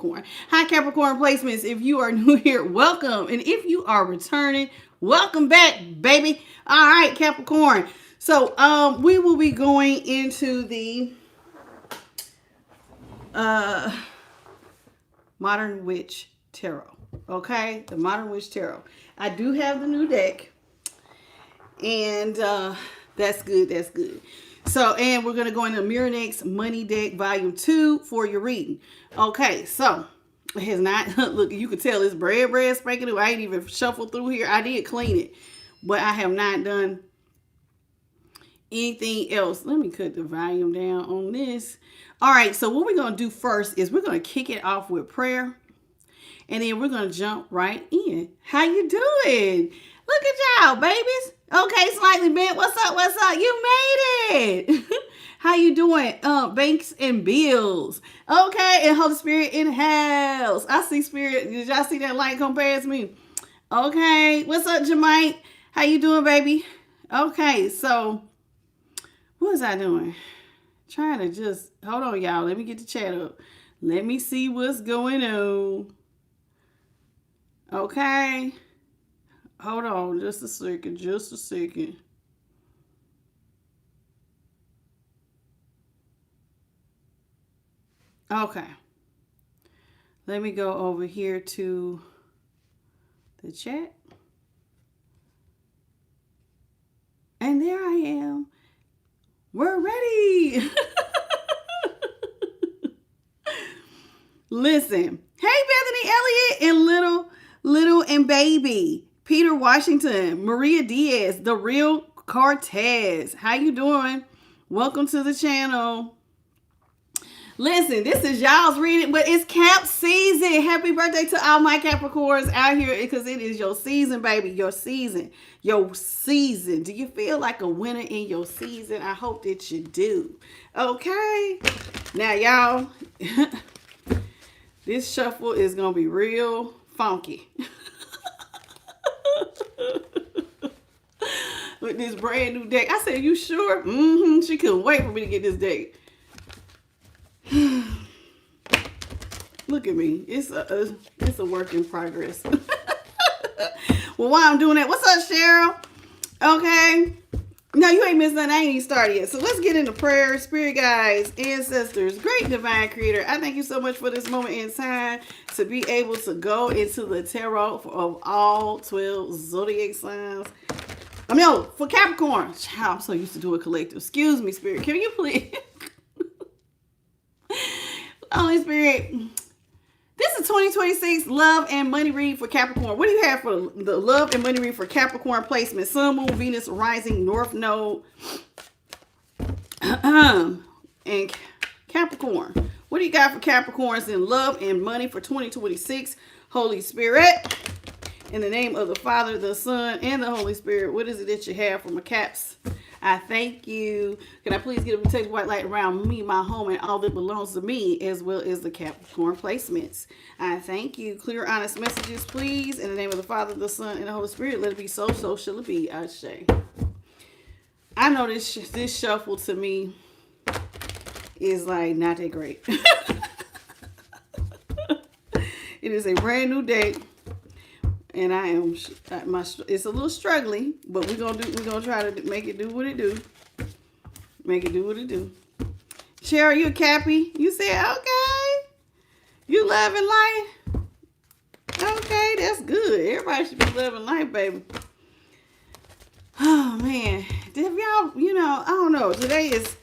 Capricorn. Hi, Capricorn placements. If you are new here, welcome. And if you are returning, welcome back, baby. All right, Capricorn. So we will be going into the Modern Witch Tarot. Okay, the Modern Witch Tarot. I do have the new deck, and that's good. That's good. So, and we're gonna go into Mirrornex Money Deck Volume 2 for your reading. Okay, so it has not look. You can tell it's bread spanking new. I ain't even shuffled through here. I did clean it, but I have not done anything else. Let me cut the volume down on this. All right, so what we're going to do first is we're going to kick it off with prayer, and then we're going to jump right in. How you doing? Look at y'all, babies. Okay, slightly bent. What's up? What's up? You made it. How you doing? Banks and bills. Okay, and Holy Spirit in the house. I see Spirit. Did y'all see that light come past me? Okay, what's up, Jamite? How you doing, baby? Okay, so what was I doing? Trying to just, hold on, y'all. Let me get the chat up. Let me see what's going on. Okay. Hold on just a second. Just a second. Okay. Let me go over here to the chat. And there I am. We're ready. Listen. Hey, Bethany Elliott and Little and Baby. Peter Washington. Maria Diaz. The Real Cortez. How you doing? Welcome to the channel. Listen, this is y'all's reading, but it's Cap season. Happy birthday to all my Capricorns out here because it is your season, baby. Your season. Your season. Do you feel like a winner in your season? I hope that you do. Okay. Now, y'all, this shuffle is going to be real funky. With this brand new deck. I said, you sure? She couldn't wait for me to get this deck. Look at me. It's a work in progress. Well, while I'm doing that, what's up, Cheryl? Okay. No, you ain't missed nothing. I ain't even started yet. So let's get into prayer. Spirit guides, ancestors, great divine creator. I thank you so much for this moment in time to be able to go into the tarot of all 12 zodiac signs. I mean, for Capricorn. Child, I'm so used to doing collective. Excuse me, Spirit. Can you please? Holy Spirit, this is 2026 love and money read for Capricorn. What do you have for the love and money read for Capricorn placement? Sun, Moon, Venus, Rising, North Node, and Capricorn. What do you got for Capricorns in love and money for 2026? Holy Spirit, in the name of the Father, the Son, and the Holy Spirit, what is it that you have for my Caps? I thank you. Can I please get a protective white light around me, my home, and all that belongs to me, as well as the Capricorn placements? I thank you. Clear, honest messages, please. In the name of the Father, the Son, and the Holy Spirit, let it be so, so shall it be. Ashe. I know this shuffle to me is like not that great. It is a brand new day. And I am, it's a little struggling, but we're gonna try to make it do what it do. Make it do what it do. Cheryl, you a Cappy? You said, okay. You loving life? Okay, that's good. Everybody should be loving life, baby. Oh, man. Have y'all, I don't know. Today's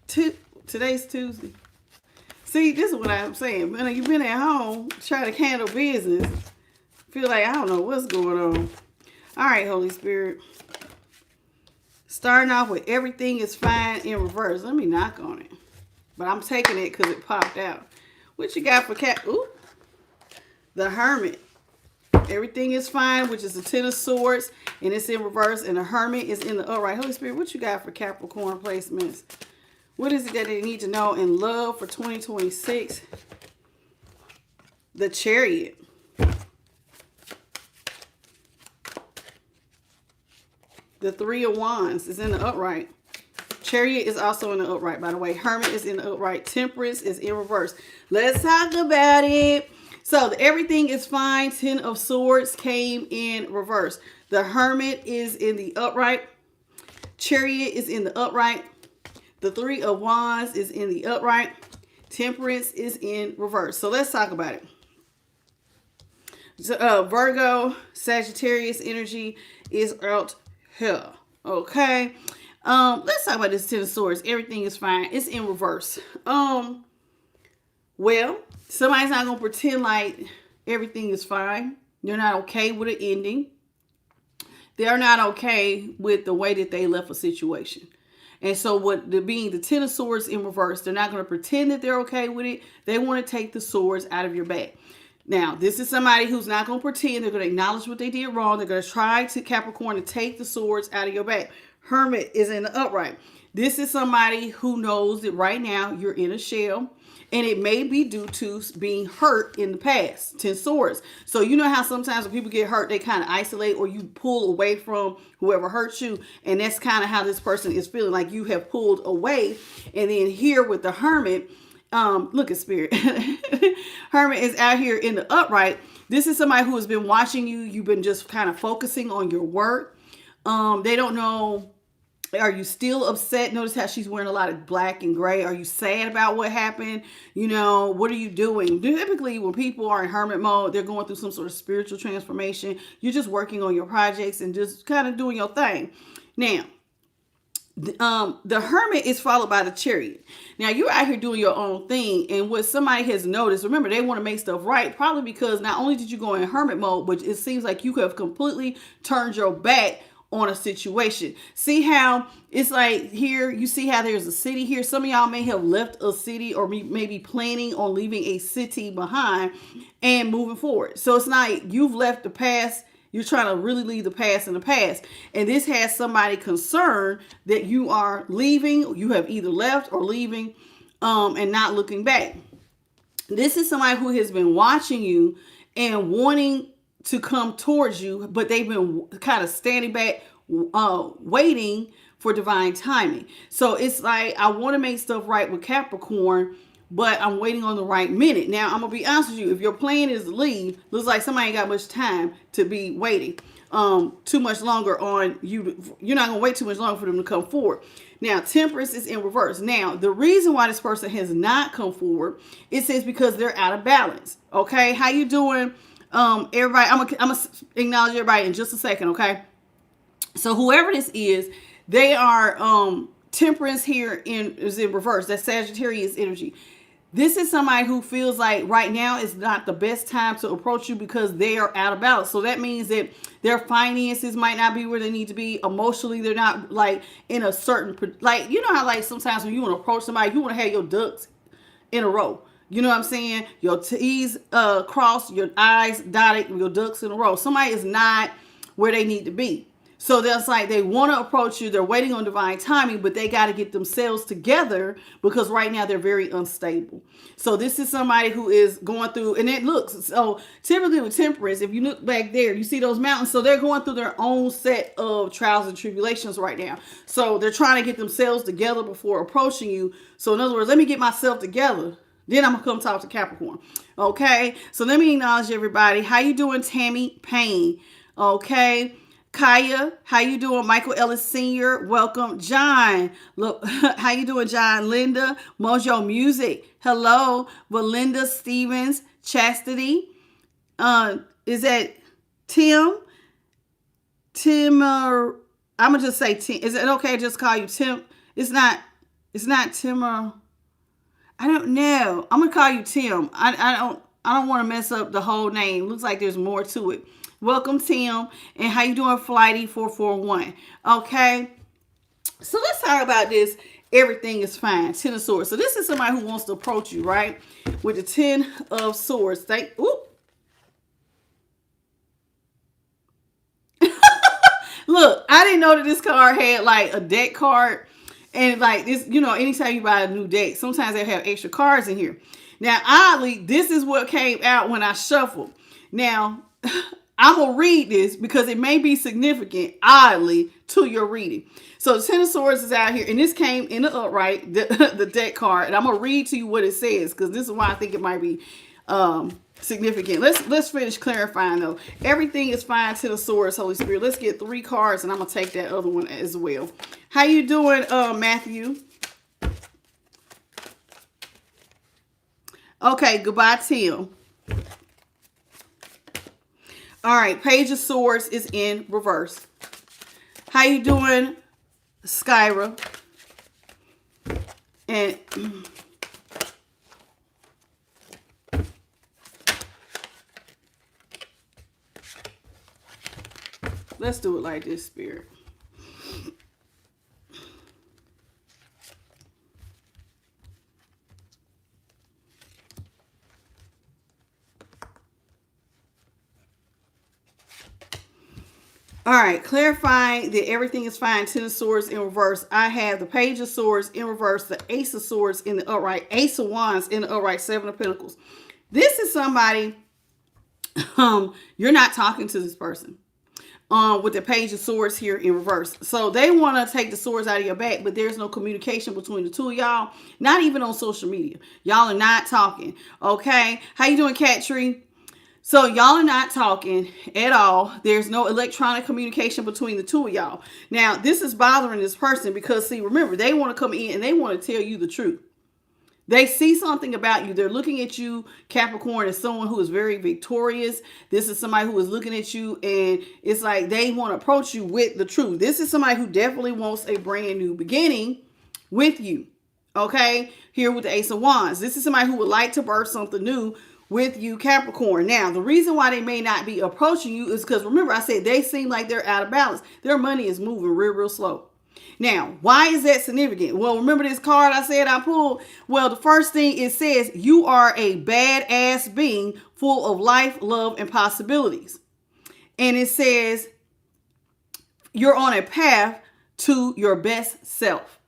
Tuesday. See, this is what I'm saying. When you've been at home trying to handle business, feel like I don't know what's going on. All right, Holy Spirit. Starting off with everything is fine in reverse. Let me knock on it. But I'm taking it because it popped out. What you got for Cap? Ooh. The Hermit. Everything is fine, which is the Ten of Swords. And it's in reverse. And the Hermit is in the upright. Holy Spirit, what you got for Capricorn placements? What is it that they need to know in love for 2026? The Chariot. The Three of Wands is in the upright. Chariot is also in the upright, by the way. Hermit is in the upright. Temperance is in reverse. Let's talk about it. So everything is fine. 10 of Swords came in reverse. The Hermit is in the upright. Chariot is in the upright. The 3 of Wands is in the upright. Temperance is in reverse. So let's talk about it. Virgo, Sagittarius energy is out here. Okay. Let's talk about this 10 of Swords. Everything is fine. It's in reverse. Well, somebody's not going to pretend like everything is fine. They're not okay with an ending. They're not okay with the way that they left a situation. And so being the 10 of Swords in reverse, they're not going to pretend that they're okay with it. They want to take the swords out of your bag. Now, this is somebody who's not going to pretend. They're going to acknowledge what they did wrong. They're going to try to, Capricorn, to take the swords out of your bag. Hermit is in the upright. This is somebody who knows that right now you're in a shell. And it may be due to being hurt in the past. 10 Swords. So you know how sometimes when people get hurt, they kind of isolate or you pull away from whoever hurt you. And that's kind of how this person is feeling, like you have pulled away. And then here with the Hermit, look at Spirit. Hermit is out here in the upright. This is somebody who has been watching you. You've been just kind of focusing on your work. They don't know. Are you still upset? Notice how she's wearing a lot of black and gray. Are you sad about what happened? You know, what are you doing? Typically, when people are in hermit mode, they're going through some sort of spiritual transformation. You're just working on your projects and just kind of doing your thing. Now, the Hermit is followed by the Chariot. Now, you're out here doing your own thing. And what somebody has noticed, remember, they want to make stuff right. Probably because not only did you go in hermit mode, but it seems like you have completely turned your back on a situation. See how it's like here, you see how there's a city here. Some of y'all may have left a city or maybe planning on leaving a city behind and moving forward. So it's not you've left the past. You're trying to really leave the past in the past. And this has somebody concerned that you are leaving. You have either left or leaving and not looking back. This is somebody who has been watching you and wanting to come towards you, but they've been kind of standing back, waiting for divine timing. So it's like, I want to make stuff right with Capricorn, but I'm waiting on the right minute. Now, I'm going to be honest with you. If your plan is to leave, looks like somebody ain't got much time to be waiting too much longer on you. You're not going to wait too much longer for them to come forward. Now, Temperance is in reverse. Now, the reason why this person has not come forward, it says because they're out of balance. Okay. How you doing? Everybody, I'm gonna acknowledge everybody in just a second, okay? So whoever this is, they are Temperance here is in reverse. That's Sagittarius energy. This is somebody who feels like right now is not the best time to approach you because they are out of balance. So that means that their finances might not be where they need to be. Emotionally, they're not like in a certain, like, you know how like sometimes when you want to approach somebody, you want to have your ducks in a row. You know what I'm saying? Your T's crossed, your I's dotted, your ducks in a row. Somebody is not where they need to be. So that's like they want to approach you. They're waiting on divine timing, but they got to get themselves together because right now they're very unstable. So this is somebody who is going through, and it looks, so typically with Temperance, if you look back there, you see those mountains. So they're going through their own set of trials and tribulations right now. So they're trying to get themselves together before approaching you. So in other words, let me get myself together. Then I'm going to come talk to Capricorn. Okay. So let me acknowledge everybody. How you doing, Tammy Payne? Okay. Kaya, how you doing? Michael Ellis Sr., welcome. John, look, how you doing, John? Linda, Mojo Music, hello. Belinda Stevens, Chastity. Is that Tim? I'm going to just say Tim. Is it okay to just call you Tim? It's not Tim. I don't know. I'm gonna call you Tim. I don't want to mess up the whole name. Looks like there's more to it. Welcome, Tim. And how you doing, Flighty 441? Okay. So let's talk about this. Everything is fine. 10 of Swords. So this is somebody who wants to approach you, right? With the 10 of Swords. Look, I didn't know that this card had like a deck card. And like this, you know, anytime you buy a new deck, sometimes they have extra cards in here. Now, oddly, this is what came out when I shuffled. Now, I'm going to read this because it may be significant, oddly, to your reading. So the Ten of Swords is out here, and this came in the upright, the deck card, and I'm going to read to you what it says, because this is why I think it might be significant. Let's finish clarifying, though. Everything is fine, Ten of Swords, Holy Spirit. Let's get 3 cards, and I'm going to take that other one as well. How you doing, Matthew? Okay, goodbye, Tim. All right, Page of Swords is in reverse. How you doing, Skyra? And let's do it like this, Spirit. All right, clarifying that everything is fine. Ten of Swords in reverse. I have the Page of Swords in reverse, the Ace of Swords in the upright, Ace of Wands in the upright, Seven of Pentacles. This is somebody, you're not talking to this person. With the Page of Swords here in reverse. So they want to take the swords out of your back, but there's no communication between the two of y'all. Not even on social media. Y'all are not talking. Okay? How you doing, Cat Tree? So y'all are not talking at all. There's no electronic communication between the two of y'all. Now, this is bothering this person because, see, remember, they want to come in and they want to tell you the truth. They see something about you. They're looking at you, Capricorn, as someone who is very victorious. This is somebody who is looking at you, and it's like they want to approach you with the truth. This is somebody who definitely wants a brand new beginning with you. Okay? Here with the Ace of Wands. This is somebody who would like to birth something new with you, Capricorn. Now, the reason why they may not be approaching you is because, remember, I said they seem like they're out of balance. Their money is moving real slow. Now, why is that significant? Well, remember this card I said I pulled? Well, the first thing it says, you are a badass being full of life, love, and possibilities. And it says, you're on a path to your best self.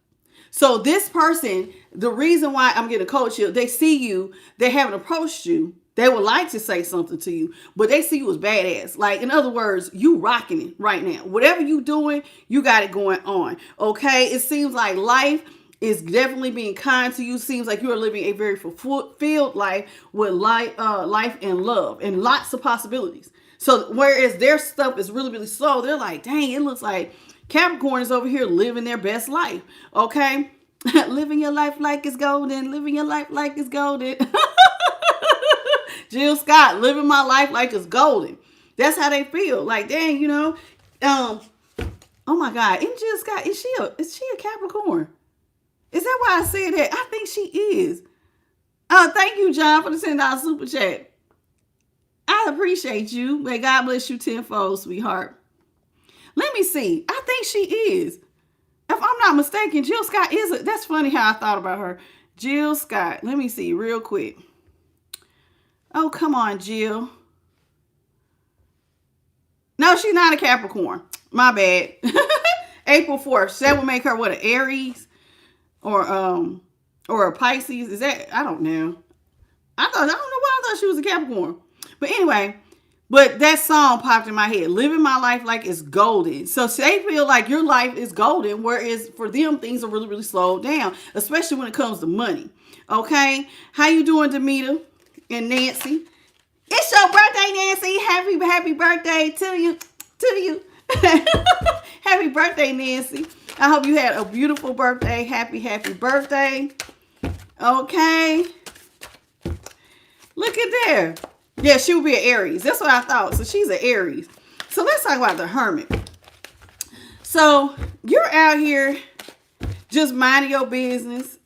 So this person, the reason why I'm getting a coach here, they see you, they haven't approached you. They would like to say something to you, but they see you as badass. Like, in other words, you rocking it right now. Whatever you doing, you got it going on. Okay? It seems like life is definitely being kind to you. Seems like you are living a very fulfilled life with life and love and lots of possibilities. So whereas their stuff is really slow, they're like, dang, it looks like Capricorn is over here living their best life. Okay? Living your life like it's golden. Living your life like it's golden. Jill Scott, living my life like it's golden. That's how they feel. Like, dang, you know. Oh my God. And Jill Scott, is she a Capricorn? Is that why I said that? I think she is. Thank you, John, for the $10 super chat. I appreciate you. May God bless you tenfold, sweetheart. Let me see. I think she is. If I'm not mistaken, Jill Scott is that's funny how I thought about her. Jill Scott. Let me see real quick. Oh, come on, Jill. No, she's not a Capricorn. My bad. April 4th. That would make her what, an Aries? Or a Pisces? Is that, I don't know. I don't know why I thought she was a Capricorn. But anyway, but that song popped in my head. Living my life like it's golden. So they feel like your life is golden, whereas for them, things are really slowed down, especially when it comes to money. Okay? How you doing, Demita and Nancy? It's your birthday, Nancy. Happy birthday to you. Happy birthday, Nancy. I hope you had a beautiful birthday. Happy birthday. Okay. Look at there. Yeah, she would be an Aries. That's what I thought. So she's an Aries. So let's talk about the Hermit. So you're out here just minding your business,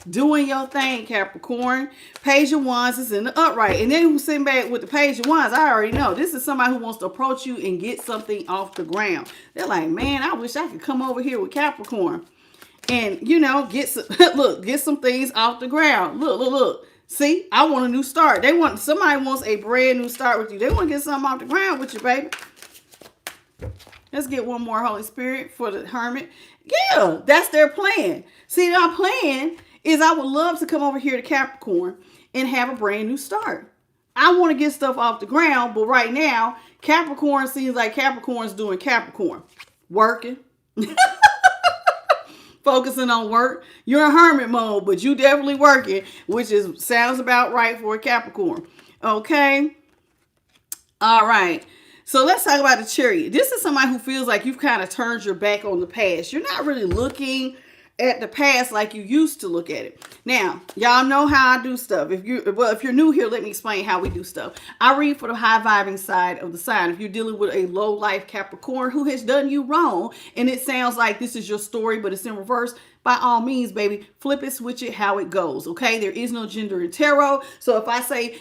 doing your thing, Capricorn. Page of Wands is in the upright. And then who's sitting back with the Page of Wands? I already know. This is somebody who wants to approach you and get something off the ground. They're like, man, I wish I could come over here with Capricorn and, you know, get some things off the ground. Look. See, I want a new start. Somebody wants a brand new start with you. They want to get something off the ground with you, baby. Let's get one more, Holy Spirit, for the Hermit. Yeah, that's their plan. See, our plan is I would love to come over here to Capricorn and have a brand new start. I want to get stuff off the ground, but right now, Capricorn seems like Capricorn's doing Capricorn. Working. Focusing on work. You're in hermit mode, but you definitely working, which sounds about right for a Capricorn. Okay. All right. So let's talk about the Chariot. This is somebody who feels like you've kind of turned your back on the past. You're not really looking at the past like you used to look at it. Now, y'all know how I do stuff. If you're new here, let me explain how we do stuff. I read for the high vibing side of the sign. If you're dealing with a low life Capricorn who has done you wrong, and it sounds like this is your story, but it's in reverse, by all means, baby, flip it, switch it, how it goes. Okay, there is no gender in tarot. So if I say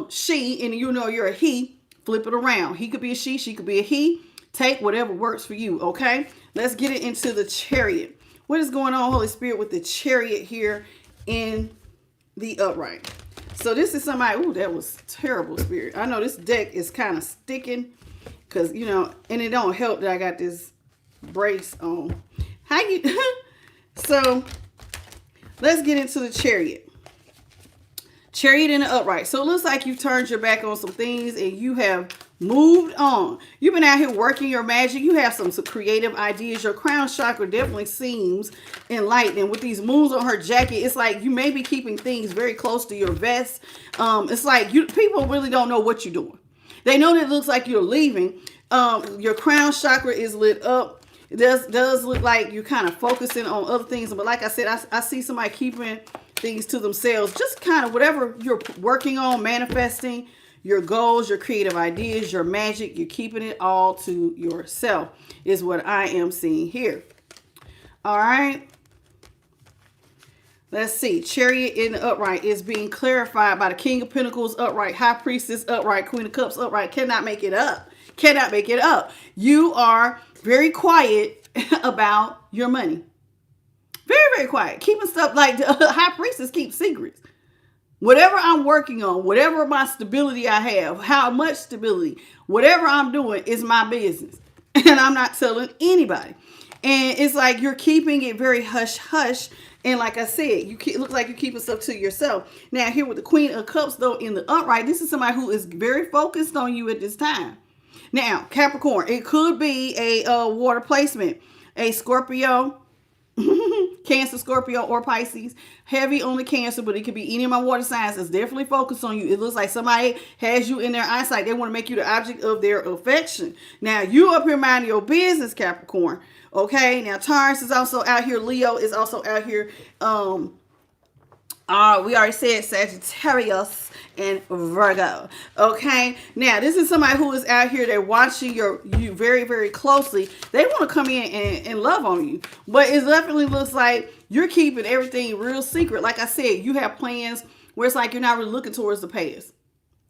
she and you know you're a he, flip it around. He could be a she could be a he. Take whatever works for you. Okay, let's get it into the Chariot. What is going on, Holy Spirit, with the Chariot here in the upright? So this is somebody, ooh, that was terrible, Spirit. I know this deck is kind of sticking because, you know, and it don't help that I got this brace on. So let's get into the Chariot. Chariot in the upright. So it looks like you've turned your back on some things and you have moved on. You've been out here working your magic. You have some creative ideas. Your crown chakra definitely seems enlightened. And with these moons on her jacket, it's like you may be keeping things very close to your vest. It's like people really don't know what you're doing. They know that it looks like you're leaving. Your crown chakra is lit up. It does look like you're kind of focusing on other things. But like I said, I see somebody keeping things to themselves. Just kind of whatever you're working on, manifesting, your goals, your creative ideas, your magic, you're keeping it all to yourself is what I am seeing here. All right. Let's see. Chariot in the upright is being clarified by the King of Pentacles upright, High Priestess upright, Queen of Cups upright. Cannot make it up. Cannot make it up. You are very quiet about your money. Very, very quiet. Keeping stuff like the High Priestess keeps secrets. Whatever I'm working on, whatever my stability I have, how much stability, whatever I'm doing is my business. And I'm not telling anybody. And it's like you're keeping it very hush-hush. And like I said, it looks like you're keeping stuff to yourself. Now, here with the Queen of Cups, though, in the upright, this is somebody who is very focused on you at this time. Now, Capricorn, it could be a water placement, a Scorpio, Cancer, Scorpio, or Pisces. Heavy on the Cancer, but it could be any of my water signs that's definitely focused on you. It looks like somebody has you in their eyesight. They want to make you the object of their affection. Now, you up here minding your business, Capricorn. Okay, now Taurus is also out here. Leo is also out here. We already said Sagittarius and Virgo. Okay, now this is somebody who is out here. They're watching you very, very closely. They want to come in and love on you, but it definitely looks like you're keeping everything real secret. Like I said, you have plans where it's like you're not really looking towards the past.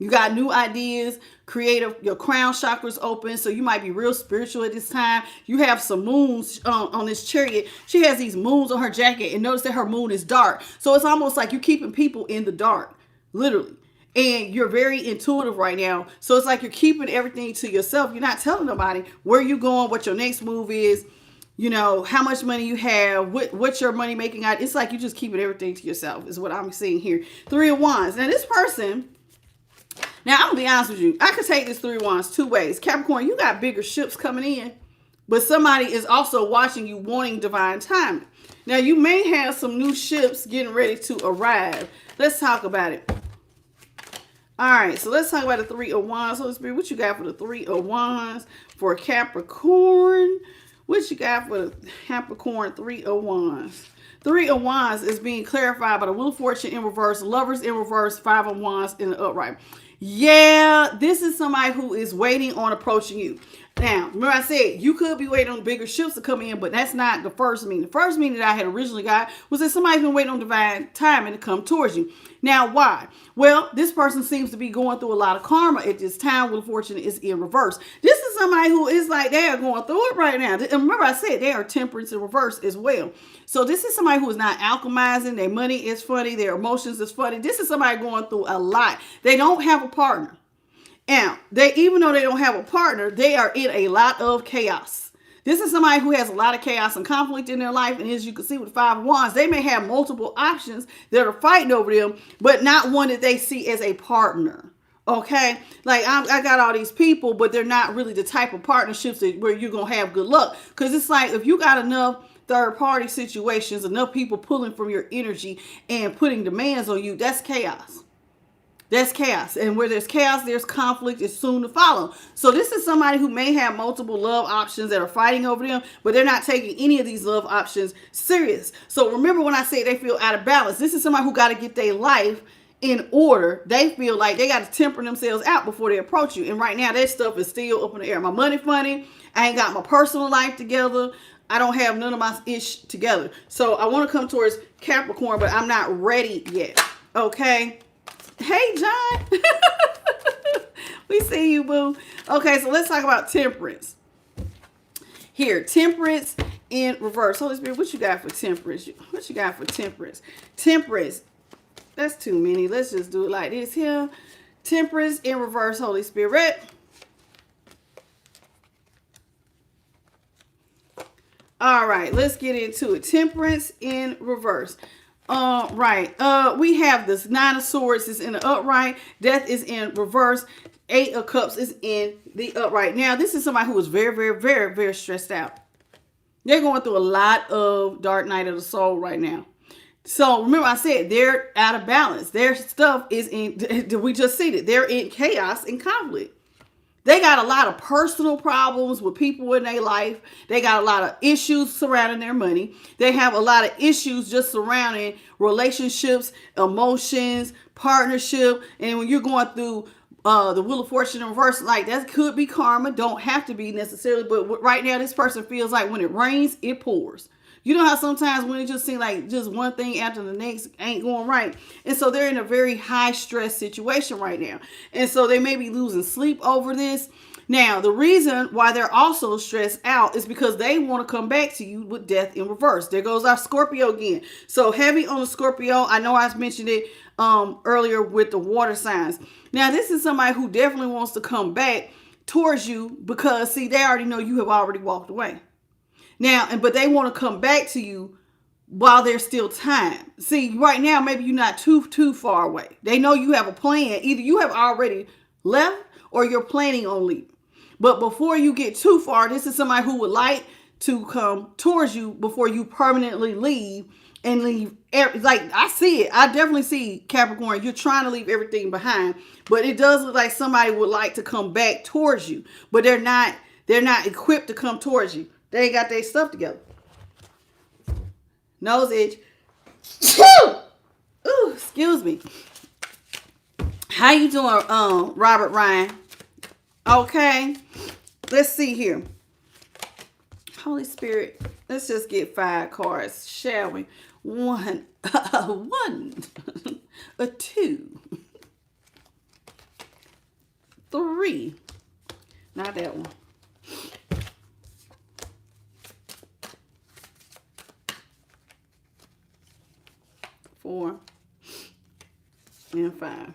You got new ideas, creative, your crown chakra's open, so you might be real spiritual at this time. You have some moons on this Chariot. She has these moons on her jacket, and notice that her moon is dark. So it's almost like you're keeping people in the dark, literally. And you're very intuitive right now. So it's like you're keeping everything to yourself. You're not telling nobody where you're going, what your next move is, you know, how much money you have, what your money making out. It's like you're just keeping everything to yourself is what I'm seeing here. 3 of Wands. Now this person... Now, I'm going to be honest with you. I could take this 3 of Wands 2 ways. Capricorn, you got bigger ships coming in, but somebody is also watching you wanting divine timing. Now, you may have some new ships getting ready to arrive. Let's talk about it. All right, so let's talk about the 3 of Wands. Holy Spirit, what you got for the 3 of Wands for Capricorn? What you got for the Capricorn 3 of Wands? 3 of Wands is being clarified by the Wheel of Fortune in reverse, Lovers in reverse, 5 of Wands in the upright. Yeah, this is somebody who is waiting on approaching you. Now, remember I said you could be waiting on bigger ships to come in, but that's not the first meaning. The first meaning that I had originally got was that somebody's been waiting on divine timing to come towards you. Now, why? Well, this person seems to be going through a lot of karma at this time. Wheel of Fortune is in reverse. This is somebody who is like they are going through it right now. And remember I said they are Temperance in reverse as well. So this is somebody who is not alchemizing. Their money is funny. Their emotions is funny. This is somebody going through a lot. They don't have a partner. Now, even though they don't have a partner, they are in a lot of chaos. This is somebody who has a lot of chaos and conflict in their life. And as you can see with 5 of Wands, they may have multiple options that are fighting over them, but not one that they see as a partner. Okay, like I got all these people, but they're not really the type of partnerships where you're gonna have good luck. Because it's like if you got enough third party situations, enough people pulling from your energy and putting demands on you, that's chaos. That's chaos. And where there's chaos, there's conflict is soon to follow. So this is somebody who may have multiple love options that are fighting over them, but they're not taking any of these love options serious. So remember when I say they feel out of balance, this is somebody who got to get their life in order. They feel like they got to temper themselves out before they approach you. And right now that stuff is still up in the air. My money funny. I ain't got my personal life together. I don't have none of my ish together. So I want to come towards Capricorn, but I'm not ready yet. Okay. Hey, John. We see you, boo. Okay, so let's talk about temperance. Here, temperance in reverse. Holy Spirit, what you got for temperance? What you got for temperance? Temperance. That's too many. Let's just do it like this here. Temperance in reverse, Holy Spirit. All right, let's get into it. Temperance in reverse. Right. We have this 9 of Swords is in the upright. Death is in reverse. 8 of Cups is in the upright. Now, this is somebody who is very, very, very, very stressed out. They're going through a lot of dark night of the soul right now. So remember I said they're out of balance. Their stuff is in, we just seen it. They're in chaos and conflict. They got a lot of personal problems with people in their life. They got a lot of issues surrounding their money. They have a lot of issues just surrounding relationships, emotions, partnership. And when you're going through the Wheel of Fortune in reverse, like that could be karma. Don't have to be necessarily. But right now, this person feels like when it rains, it pours. You know how sometimes when it just seems like just one thing after the next ain't going right. And so they're in a very high stress situation right now. And so they may be losing sleep over this. Now, the reason why they're also stressed out is because they want to come back to you with death in reverse. There goes our Scorpio again. So heavy on the Scorpio. I know I mentioned it earlier with the water signs. Now, this is somebody who definitely wants to come back towards you because, see, they already know you have already walked away. Now, but they want to come back to you while there's still time. See, right now, maybe you're not too far away. They know you have a plan. Either you have already left or you're planning on leaving. But before you get too far, this is somebody who would like to come towards you before you permanently leave and leave. Like, I see it. I definitely see, Capricorn, you're trying to leave everything behind. But it does look like somebody would like to come back towards you. But they're not equipped to come towards you. They ain't got their stuff together. Nose itch. Ooh, excuse me. How you doing, Robert Ryan? Okay. Let's see here. Holy Spirit, let's just get 5 cards, shall we? 1, 2, 3. Not that one. 4 and 5.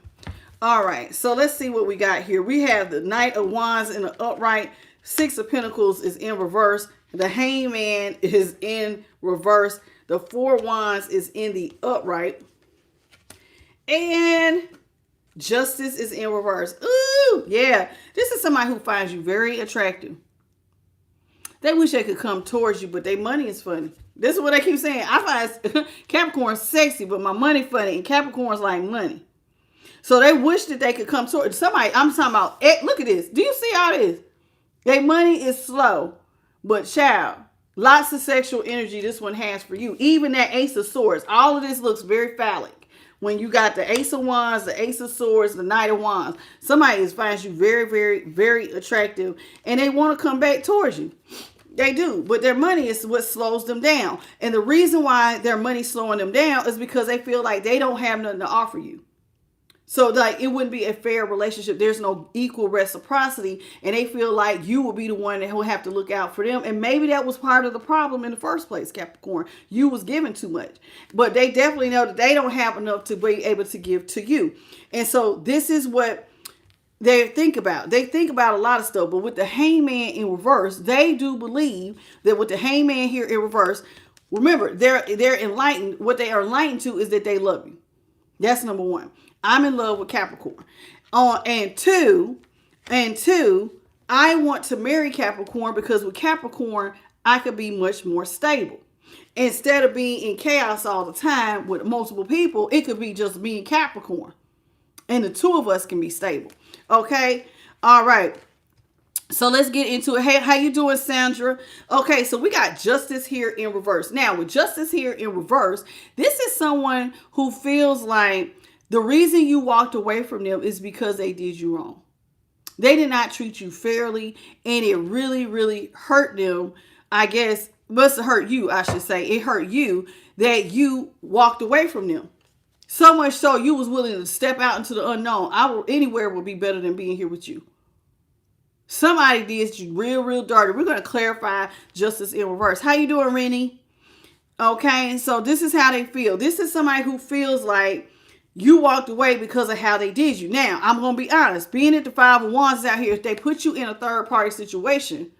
All right, so let's see what we got here. We have the Knight of Wands in the upright. 6 of Pentacles is in reverse. The Hangman is in reverse. The 4 Wands is in the upright. And Justice is in reverse. Ooh, yeah. This is somebody who finds you very attractive. They wish they could come towards you, but their money is funny. This is what I keep saying. I find Capricorn sexy, but my money funny, and Capricorn's like money. So they wish that they could come towards somebody. I'm talking about, look at this. Do you see all this? Their money is slow, but child, lots of sexual energy this one has for you. Even that Ace of Swords. All of this looks very phallic. When you got the Ace of Wands, the Ace of Swords, the Knight of Wands. Somebody finds you very, very, very attractive, and they want to come back towards you. They do, but their money is what slows them down. And the reason why their money's slowing them down is because they feel like they don't have nothing to offer you. So like it wouldn't be a fair relationship. There's no equal reciprocity, and they feel like you will be the one that will have to look out for them. And maybe that was part of the problem in the first place, Capricorn. You was giving too much, but they definitely know that they don't have enough to be able to give to you. And so this is what they think about. They think about a lot of stuff, but with the Hangman in reverse, they do believe that with the Hangman here in reverse, remember, they're enlightened. What they are enlightened to is that they love you. That's number one. I'm in love with Capricorn. And two, I want to marry Capricorn because with Capricorn, I could be much more stable. Instead of being in chaos all the time with multiple people, it could be just me and Capricorn. And the two of us can be stable. Okay? All right. So let's get into it. Hey, how you doing, Sandra? Okay, so we got Justice here in reverse. Now, with Justice here in reverse, this is someone who feels like the reason you walked away from them is because they did you wrong. They did not treat you fairly, and it really, really hurt them. I guess, must have hurt you, I should say. It hurt you that you walked away from them. So much so you was willing to step out into the unknown. Anywhere would be better than being here with you. Somebody did you real, real dirty. We're going to clarify Justice in reverse. How you doing, Rennie? Okay, so this is how they feel. This is somebody who feels like you walked away because of how they did you. Now, I'm going to be honest. Being at the Five of Wands out here, if they put you in a third-party situation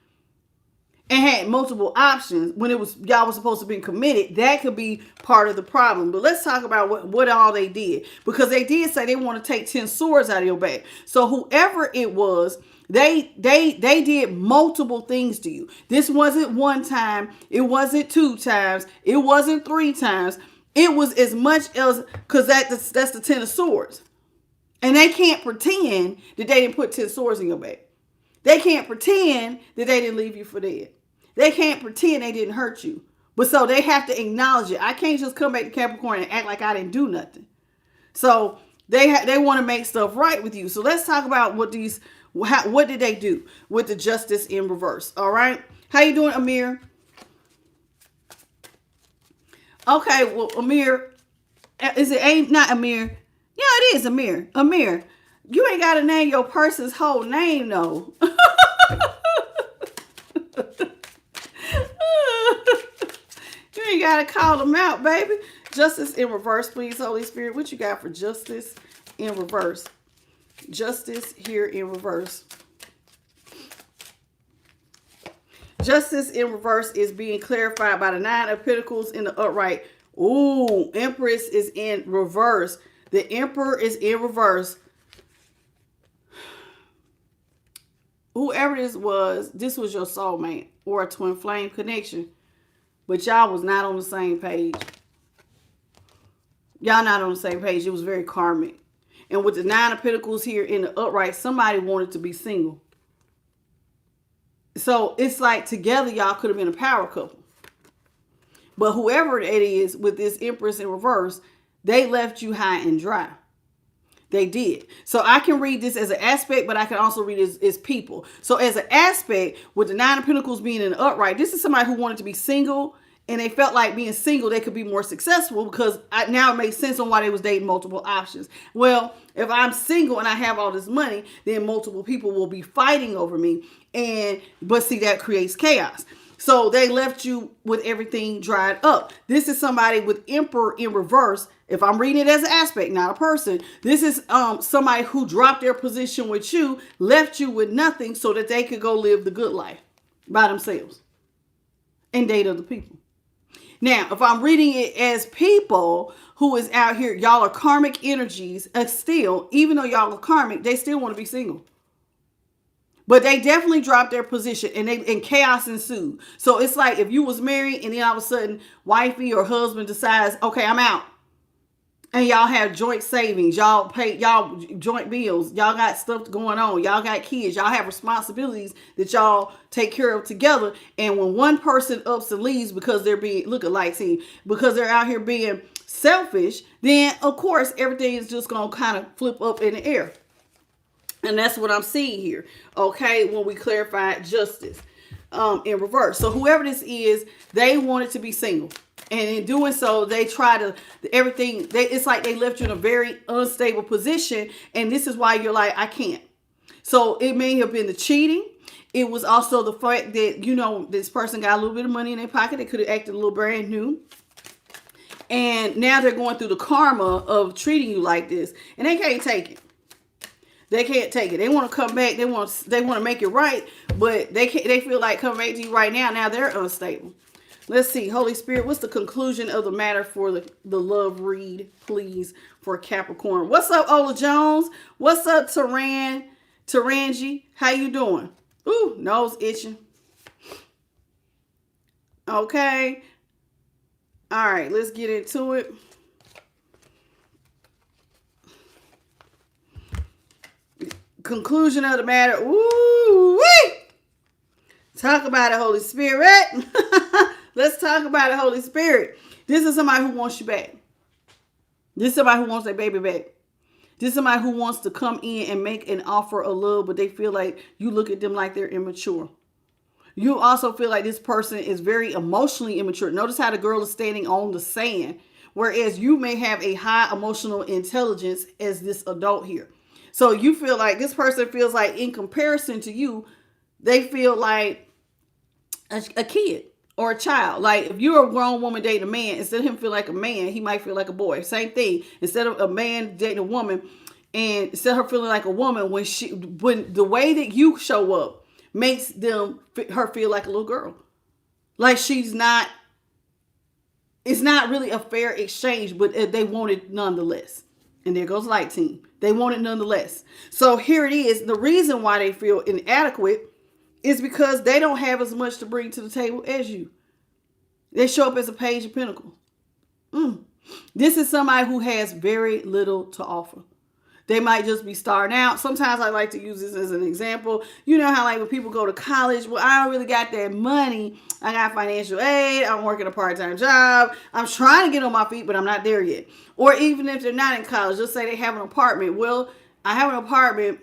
and had multiple options when it was y'all was supposed to be committed, that could be part of the problem. But let's talk about what all they did. Because they did say they want to take 10 swords out of your back. So whoever it was, they did multiple things to you. This wasn't one time. It wasn't 2 times. It wasn't 3 times. It was as much as, because that's the 10 of swords. And they can't pretend that they didn't put 10 swords in your back. They can't pretend that they didn't leave you for dead. They can't pretend they didn't hurt you. But so they have to acknowledge it. I can't just come back to Capricorn and act like I didn't do nothing. So they want to make stuff right with you. So let's talk about what did they do with the Justice in reverse. All right. How you doing, Amir? Okay. Well, Amir, not Amir? Yeah, it is Amir. Amir, you ain't got to name your person's whole name, though. You ain't got to call them out, baby. Justice in reverse, please, Holy Spirit. What you got for Justice in reverse? Justice here in reverse. Justice in reverse is being clarified by the 9 of Pentacles in the upright. Ooh, Empress is in reverse. The Emperor is in reverse. Whoever this was your soulmate or a twin flame connection. But y'all was not on the same page. Y'all not on the same page. It was very karmic. And with the 9 of Pentacles here in the upright, somebody wanted to be single. So it's like together y'all could have been a power couple. But whoever it is with this Empress in reverse, they left you high and dry. They did. So I can read this as an aspect, but I can also read it as people. So as an aspect, with the 9 of Pentacles being in the upright, this is somebody who wanted to be single, and they felt like being single, they could be more successful because now it makes sense on why they was dating multiple options. Well, if I'm single and I have all this money, then multiple people will be fighting over me. But see, that creates chaos. So they left you with everything dried up. This is somebody with Emperor in reverse. If I'm reading it as an aspect, not a person, this is somebody who dropped their position with you, left you with nothing so that they could go live the good life by themselves and date other people. Now, if I'm reading it as people who is out here, y'all are karmic energies, still, even though y'all are karmic, they still want to be single. But they definitely dropped their position and chaos ensued. So it's like if you was married and then all of a sudden wifey or husband decides, okay, I'm out. And y'all have joint savings. Y'all pay y'all joint bills. Y'all got stuff going on. Y'all got kids. Y'all have responsibilities that y'all take care of together. And when one person ups and leaves because they're being, look at like, see, because they're out here being selfish, then of course everything is just going to kind of flip up in the air. And that's what I'm seeing here. Okay, when we clarify Justice in reverse. So whoever this is, they wanted to be single. And in doing so, they try to, it's like they left you in a very unstable position. And this is why you're like, I can't. So it may have been the cheating. It was also the fact that, this person got a little bit of money in their pocket. They could have acted a little brand new. And now they're going through the karma of treating you like this. And they can't take it. They can't take it. They want to come back. They want to make it right. But they feel like coming back to you right now. Now they're unstable. Let's see. Holy Spirit, what's the conclusion of the matter for the love read, please, for Capricorn? What's up, Ola Jones? What's up, Taranji? How you doing? Ooh, nose itching. Okay. All right, let's get into it. Conclusion of the matter. Ooh, wee! Talk about it, Holy Spirit. Let's talk about it, Holy Spirit. This is somebody who wants you back. This is somebody who wants their baby back. This is somebody who wants to come in and make an offer of love, but they feel like you look at them like they're immature. You also feel like this person is very emotionally immature. Notice how the girl is standing on the sand, whereas you may have a high emotional intelligence as this adult here. So you feel like this person feels like in comparison to you, they feel like a kid or a child. Like if you're a grown woman dating a man, instead of him feel like a man, he might feel like a boy. Same thing. Instead of a man dating a woman, and instead of her feeling like a woman, when the way that you show up makes her feel like a little girl. Like it's not really a fair exchange, but they want it nonetheless. And there goes Light Team. They want it nonetheless. So here it is. The reason why they feel inadequate is because they don't have as much to bring to the table as you. They show up as a Page of Pentacles. This is somebody who has very little to offer. They might just be starting out. Sometimes I like to use this as an example. You know how like when people go to college, well, I don't really got that money. I got financial aid. I'm working a part-time job. I'm trying to get on my feet, but I'm not there yet. Or even if they're not in college, let's say they have an apartment. Well, I have an apartment.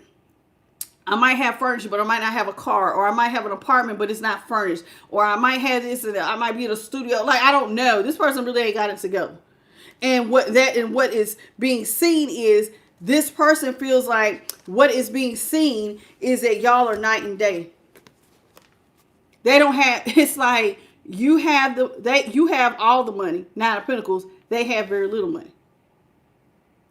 I might have furniture, but I might not have a car. Or I might have an apartment, but it's not furnished. Or I might have this and I might be in a studio. Like, I don't know. This person really ain't got it together. And what is being seen is this person feels like what is being seen is that y'all are night and day. They don't have, it's like you have all the money, Nine of Pentacles. They have very little money.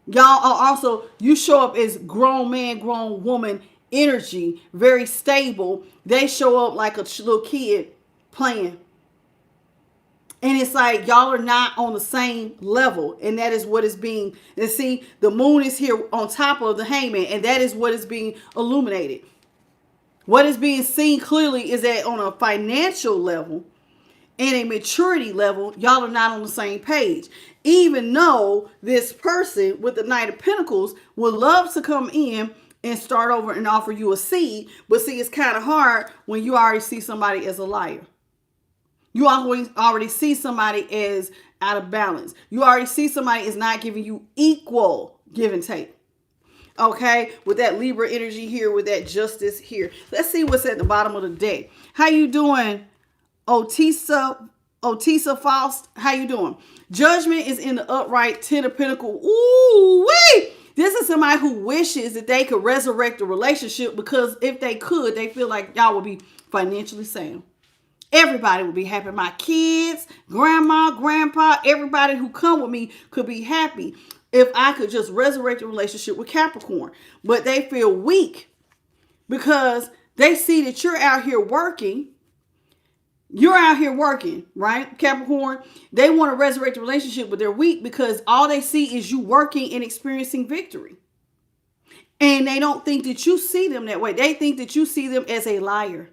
Y'all are also, you show up as grown man, grown woman energy, very stable. They show up like a little kid playing. And it's like y'all are not on the same level. And that is what is being, and see, the moon is here on top of the hangman. And that is what is being illuminated. What is being seen clearly is that on a financial level and a maturity level, y'all are not on the same page. Even though this person with the Knight of Pentacles would love to come in and start over and offer you a seed. But see, it's kind of hard when you already see somebody as a liar. You already see somebody as out of balance. You already see somebody as not giving you equal give and take. Okay, with that Libra energy here, with that justice here. Let's see what's at the bottom of the deck. How you doing, Otisa Faust? How you doing? Judgment is in the upright, Ten of Pentacles. Ooh, wait! This is somebody who wishes that they could resurrect a relationship, because if they could, they feel like y'all would be financially sound. Everybody would be happy. My kids, grandma, grandpa, everybody who come with me could be happy if I could just resurrect a relationship with Capricorn. But they feel weak because they see that you're out here working. You're out here working, right, Capricorn? They want to resurrect a relationship, but they're weak because all they see is you working and experiencing victory. And they don't think that you see them that way. They think that you see them as a liar.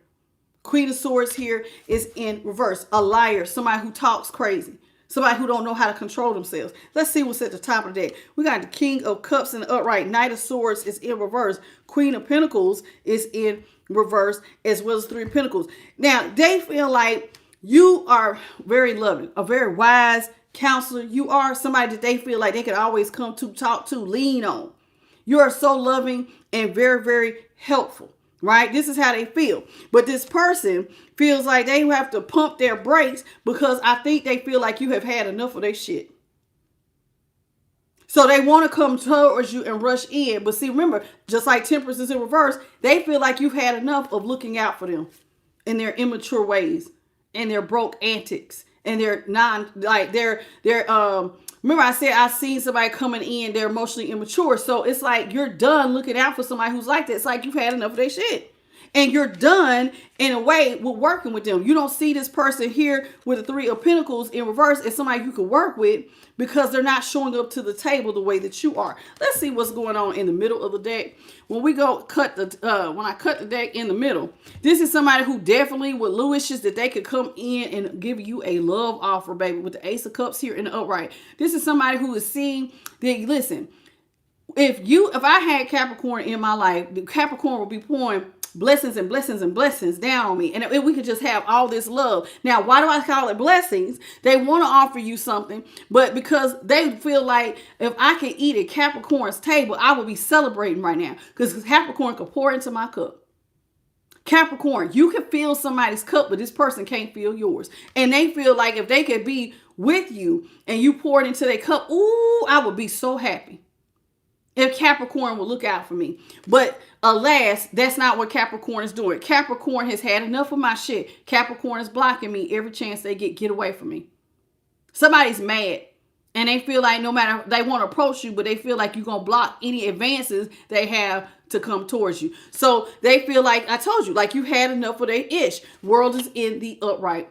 Queen of Swords here is in reverse. A liar, somebody who talks crazy, somebody who don't know how to control themselves. Let's see what's at the top of the deck. We got the King of Cups in the upright. Knight of Swords is in reverse. Queen of Pentacles is in reverse, as well as Three of Pentacles. Now, they feel like you are very loving, a very wise counselor. You are somebody that they feel like they can always come to, talk to, lean on. You are so loving and very, very helpful. Right? This is how they feel. But this person feels like they have to pump their brakes because I think they feel like you have had enough of their shit. So they want to come towards you and rush in. But see, remember, just like Temperance is in reverse, they feel like you've had enough of looking out for them in their immature ways and their broke antics and their remember I said I seen somebody coming in, they're emotionally immature. So it's like you're done looking out for somebody who's like that. It's like you've had enough of their shit. And you're done in a way with working with them. You don't see this person here with the Three of Pentacles in reverse as somebody you could work with because they're not showing up to the table the way that you are. Let's see what's going on in the middle of the deck. When we go cut when I cut the deck in the middle, this is somebody who definitely would wishes that they could come in and give you a love offer, baby, with the Ace of Cups here in the upright. This is somebody who is seeing that, listen, if I had Capricorn in my life, the Capricorn would be pouring blessings and blessings and blessings down on me. And if we could just have all this love. Now, why do I call it blessings? They want to offer you something, but because they feel like if I could eat at Capricorn's table, I would be celebrating right now because Capricorn could pour into my cup. Capricorn, you can fill somebody's cup, but this person can't fill yours. And they feel like if they could be with you and you pour it into their cup, ooh, I would be so happy. If Capricorn will look out for me. But alas, that's not what Capricorn is doing. Capricorn has had enough of my shit. Capricorn is blocking me every chance they get away from me. Somebody's mad. And they feel like no matter, they want to approach you, but they feel like you're going to block any advances they have to come towards you. So they feel like, I told you, like you had enough of their ish. World is in the upright.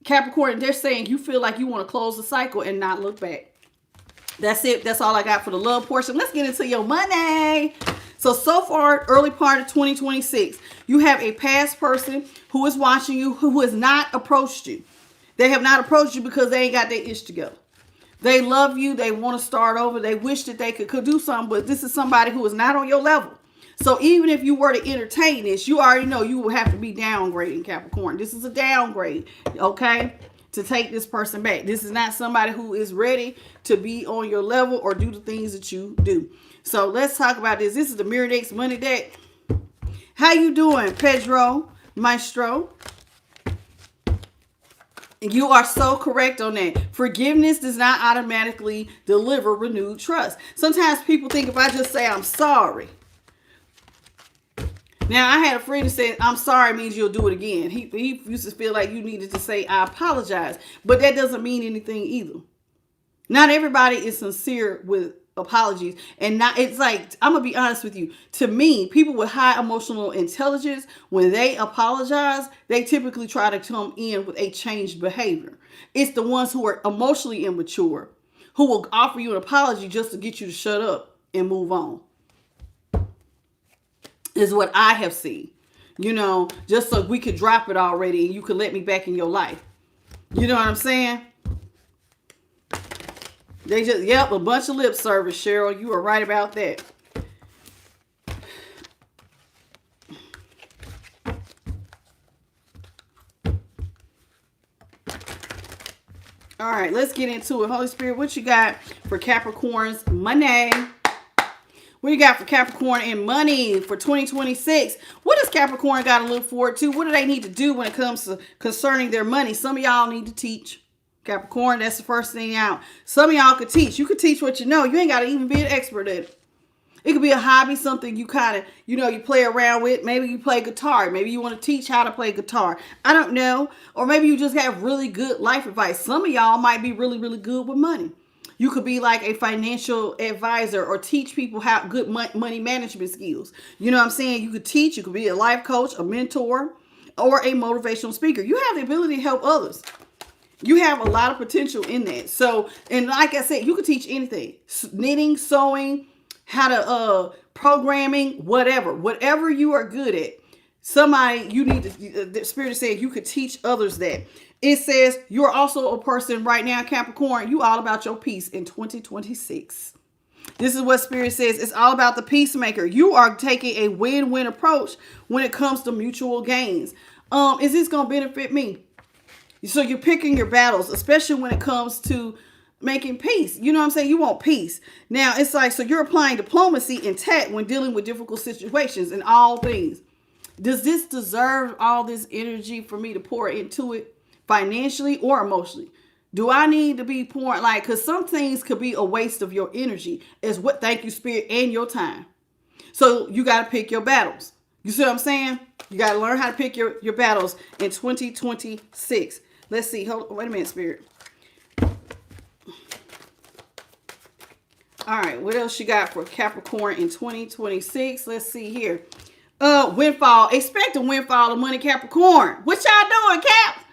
Capricorn, they're saying you feel like you want to close the cycle and not look back. That's it. That's all I got for the love portion. Let's get into your money. So far, early part of 2026, you have a past person who is watching you, who has not approached you. They have not approached you because they ain't got their ish together. They love you. They want to start over. They wish that they could do something, but this is somebody who is not on your level. So even if you were to entertain this, you already know you will have to be downgrading, Capricorn. This is a downgrade, okay? To take this person back. This is not somebody who is ready to be on your level or do the things that you do. So let's talk about this. This is the Mirror Deck's money deck. How you doing, Pedro Maestro? You are so correct on that. Forgiveness does not automatically deliver renewed trust. Sometimes people think if I just say I'm sorry. Now, I had a friend who said, I'm sorry means you'll do it again. He used to feel like you needed to say, I apologize. But that doesn't mean anything either. Not everybody is sincere with apologies. And it's like, I'm going to be honest with you. To me, people with high emotional intelligence, when they apologize, they typically try to come in with a changed behavior. It's the ones who are emotionally immature who will offer you an apology just to get you to shut up and move on. Is what I have seen, just so we could drop it already and you could let me back in your life. You know what I'm saying? They just, a bunch of lip service, Cheryl. You are right about that. All right, let's get into it. Holy Spirit, what you got for Capricorn's money? What you got for Capricorn and money for 2026? What does Capricorn got to look forward to? What do they need to do when it comes to concerning their money? Some of y'all need to teach. Capricorn, that's the first thing out. Some of y'all could teach. You could teach what you know. You ain't got to even be an expert at it. It could be a hobby, something you kind of, you play around with. Maybe you play guitar. Maybe you want to teach how to play guitar. I don't know. Or maybe you just have really good life advice. Some of y'all might be really, really good with money. You could be like a financial advisor or teach people how good money management skills. You know what I'm saying? You could teach. You could be a life coach, a mentor, or a motivational speaker. You have the ability to help others. You have a lot of potential in that. So, and like I said, you could teach anything. Knitting, sewing, how to programming, whatever you are good at. Somebody you need to, the Spirit is saying you could teach others that. It says you're also a person right now, Capricorn, you all about your peace in 2026. This is what Spirit says. It's all about the peacemaker. You are taking a win-win approach when it comes to mutual gains. Is this going to benefit me? So you're picking your battles, especially when it comes to making peace. You know what I'm saying? You want peace. Now, it's like, so you're applying diplomacy and tact when dealing with difficult situations and all things. Does this deserve all this energy for me to pour into it financially or emotionally? Do I need to be pouring because some things could be a waste of your energy thank you, Spirit, and your time. So you got to pick your battles. You see what I'm saying? You got to learn how to pick your battles in 2026. Let's see. Wait a minute, Spirit. All right. What else you got for Capricorn in 2026? Let's see here. Windfall. Expect a windfall of money, Capricorn. What y'all doing, Cap?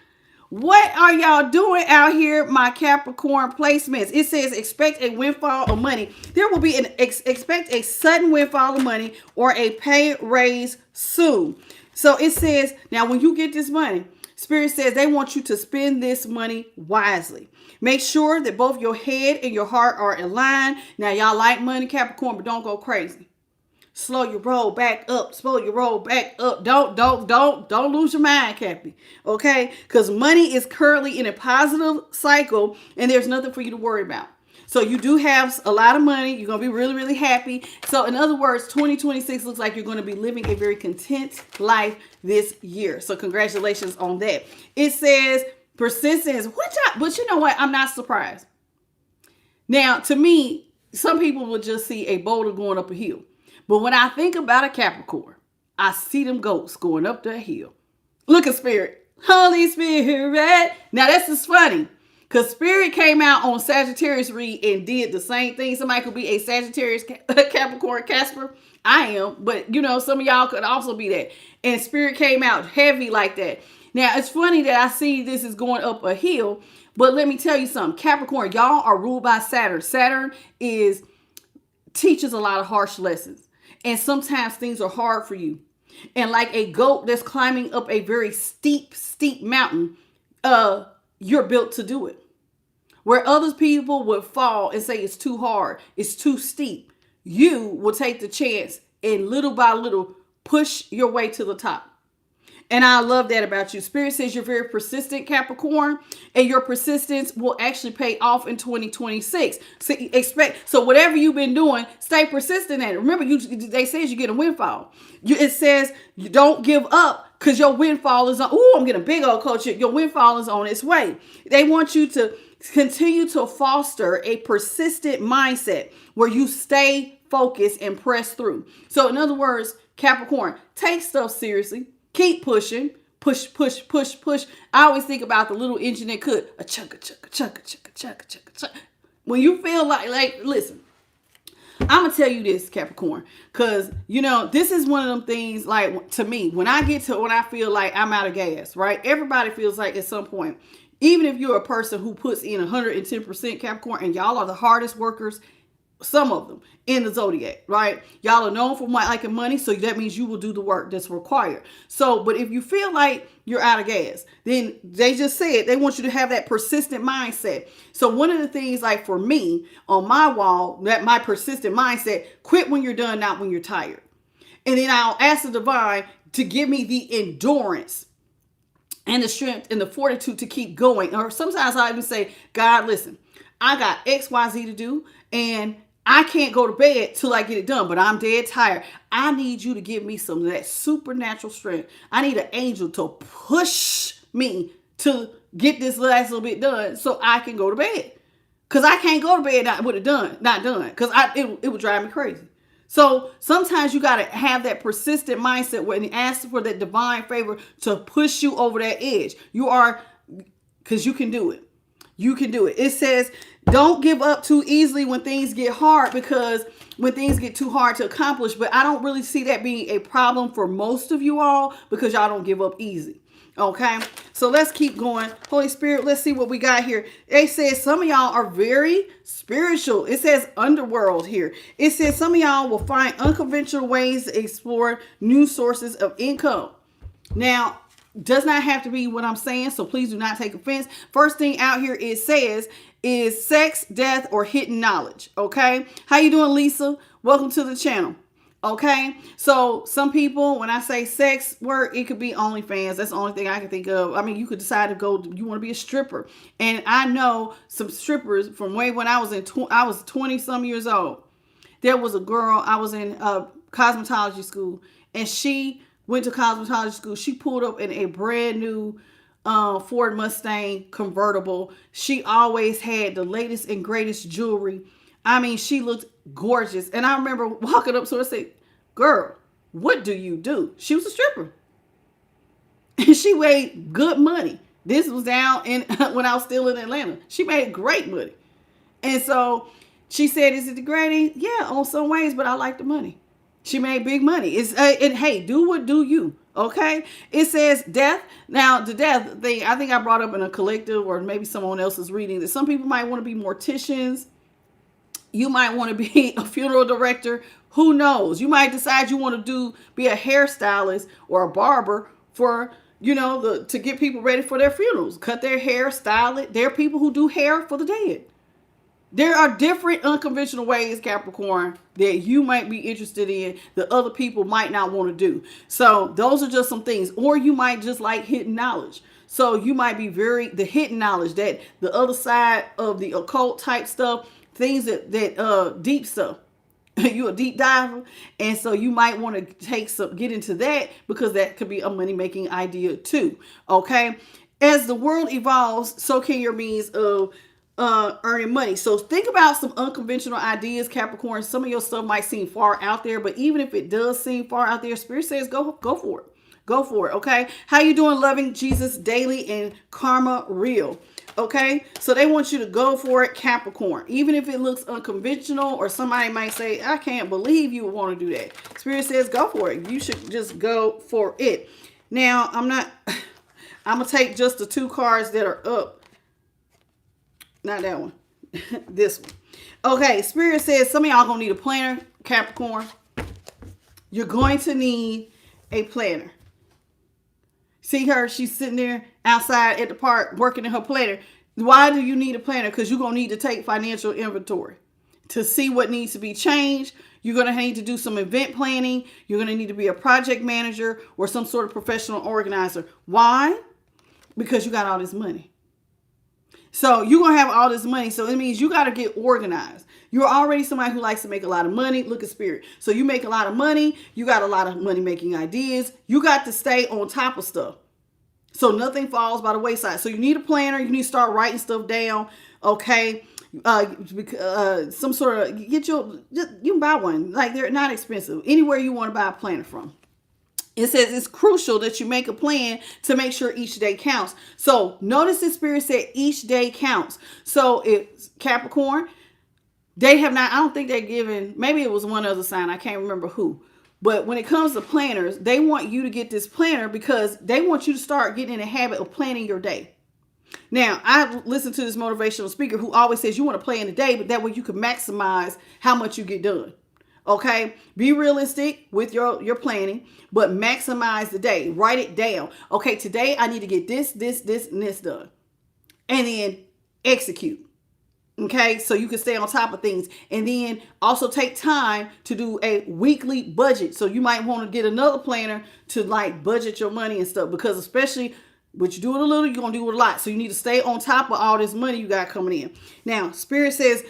What are y'all doing out here, my Capricorn placements? It says expect a windfall of money. There will be expect a sudden windfall of money or a pay raise soon. So it says, now when you get this money, Spirit says they want you to spend this money wisely. Make sure that both your head and your heart are aligned. Now, y'all like money, Capricorn, but don't go crazy. Slow your roll back up. Slow your roll back up. Don't lose your mind, Cappy. Okay? Because money is currently in a positive cycle and there's nothing for you to worry about. So you do have a lot of money. You're going to be really, really happy. So in other words, 2026 looks like you're going to be living a very content life this year. So congratulations on that. It says persistence. But you know what? I'm not surprised. Now, to me, some people will just see a boulder going up a hill. But when I think about a Capricorn, I see them goats going up the hill. Look at Spirit. Holy Spirit. Now, this is funny. Because Spirit came out on Sagittarius read and did the same thing. Somebody could be a Sagittarius Capricorn Casper. I am. But, you know, some of y'all could also be that. And Spirit came out heavy like that. Now, it's funny that I see this is going up a hill. But let me tell you something. Capricorn, y'all are ruled by Saturn. Saturn teaches a lot of harsh lessons. And sometimes things are hard for you. And like a goat that's climbing up a very steep mountain, you're built to do it. Where other people would fall and say it's too hard, it's too steep, you will take the chance and little by little push your way to the top. And I love that about you. Spirit says you're very persistent, Capricorn, and your persistence will actually pay off in 2026. So whatever you've been doing, stay persistent at it. Remember, they says you get a windfall. It says you don't give up because your windfall is on. Ooh, I'm getting a big old coach. Your windfall is on its way. They want you to continue to foster a persistent mindset where you stay focused and press through. So in other words, Capricorn, take stuff seriously. Keep pushing. Push. I always think about the little engine that could. A chugga, chugga, chugga, chugga, chugga, chugga, chugga. When you feel like, listen, I'm going to tell you this, Capricorn, because, you know, this is one of them things, like, to me, when I feel like I'm out of gas, right? Everybody feels like at some point, even if you're a person who puts in 110% Capricorn, and y'all are the hardest workers, some of them in the zodiac, right? Y'all are known for liking money, so that means you will do the work that's required. So, but if you feel like you're out of gas, then they just said they want you to have that persistent mindset. So one of the things, like for me on my wall, that my persistent mindset, quit when you're done, not when you're tired. And then I'll ask the divine to give me the endurance and the strength and the fortitude to keep going. Or sometimes I even say, God, listen, I got X, Y, Z to do, and I can't go to bed till I get it done, but I'm dead tired. I need you to give me some of that supernatural strength. I need an angel to push me to get this last little bit done so I can go to bed. Because I can't go to bed not done. Because it would drive me crazy. So sometimes you got to have that persistent mindset when you ask for that divine favor to push you over that edge. Because you can do it. You can do it. It says, don't give up too easily when things get hard, because when things get too hard to accomplish, but I don't really see that being a problem for most of you all because y'all don't give up easy. Okay, so let's keep going. Holy Spirit, let's see what we got here. It says some of y'all are very spiritual. It says underworld here. It says some of y'all will find unconventional ways to explore new sources of income. Now, does not have to be what I'm saying, so please do not take offense. First thing out here it says is sex, death, or hidden knowledge. Okay, how you doing, Lisa? Welcome to the channel. Okay, so some people, when I say sex work, it could be OnlyFans. That's the only thing I can think of. I mean, you could decide to go, you want to be a stripper. And I know some strippers from way when I was 20 some years old. There was a girl, I was in cosmetology school, and she went to cosmetology school. She pulled up in a brand new Ford Mustang convertible. She always had the latest and greatest jewelry. I mean, she looked gorgeous. And I remember walking up to her and saying, girl, what do you do? She was a stripper. And she made good money. This was down in when I was still in Atlanta. She made great money. And so she said, is it degrading? Yeah, on some ways, but I like the money. She made big money. It's and hey, do what do you. Okay. It says death. Now the death thing, I think I brought up in a collective or maybe someone else is reading that some people might want to be morticians. You might want to be a funeral director. Who knows? You might decide you want to be a hairstylist or a barber for, to get people ready for their funerals. Cut their hair, style it. There are people who do hair for the dead. There are different unconventional ways, Capricorn, that you might be interested in that other people might not want to do. So those are just some things. Or you might just like hidden knowledge. So you might be the hidden knowledge, that the other side of the occult type stuff, things that deep stuff. You're a deep diver. And so you might want to get into that, because that could be a money-making idea too. Okay. As the world evolves, so can your means of earning money. So think about some unconventional ideas, Capricorn. Some of your stuff might seem far out there, but even if it does seem far out there, Spirit says go for it. Go for it. Okay. How you doing? Loving Jesus daily and karma real. Okay. So they want you to go for it, Capricorn. Even if it looks unconventional, or somebody might say, I can't believe you would want to do that. Spirit says go for it. You should just go for it. Now, I'm going to take just the 2 cards that are up. Not that one. This one. Okay. Spirit says some of y'all going to need a planner, Capricorn. You're going to need a planner. See her? She's sitting there outside at the park working in her planner. Why do you need a planner? Because you're going to need to take financial inventory to see what needs to be changed. You're going to need to do some event planning. You're going to need to be a project manager or some sort of professional organizer. Why? Because you got all this money. So you're going to have all this money. So it means you got to get organized. You're already somebody who likes to make a lot of money. Look at Spirit. So you make a lot of money. You got a lot of money making ideas. You got to stay on top of stuff, so nothing falls by the wayside. So you need a planner. You need to start writing stuff down. Okay. Some sort of, you can buy one. Like, they're not expensive. Anywhere you want to buy a planner from. It says it's crucial that you make a plan to make sure each day counts. So notice the Spirit said each day counts. So it's Capricorn. They have not, I don't think they're given, maybe it was one other sign. I can't remember who. But when it comes to planners, they want you to get this planner because they want you to start getting in the habit of planning your day. Now, I listened to this motivational speaker who always says you want to plan the day, but that way you can maximize how much you get done. Okay, be realistic with your planning, but maximize the day. Write it down. Okay, today I need to get this, and this done. And then execute. Okay, so you can stay on top of things. And then also take time to do a weekly budget. So you might want to get another planner to like budget your money and stuff, because especially what you do with a little, you're going to do with a lot. So you need to stay on top of all this money you got coming in. Now, Spirit says,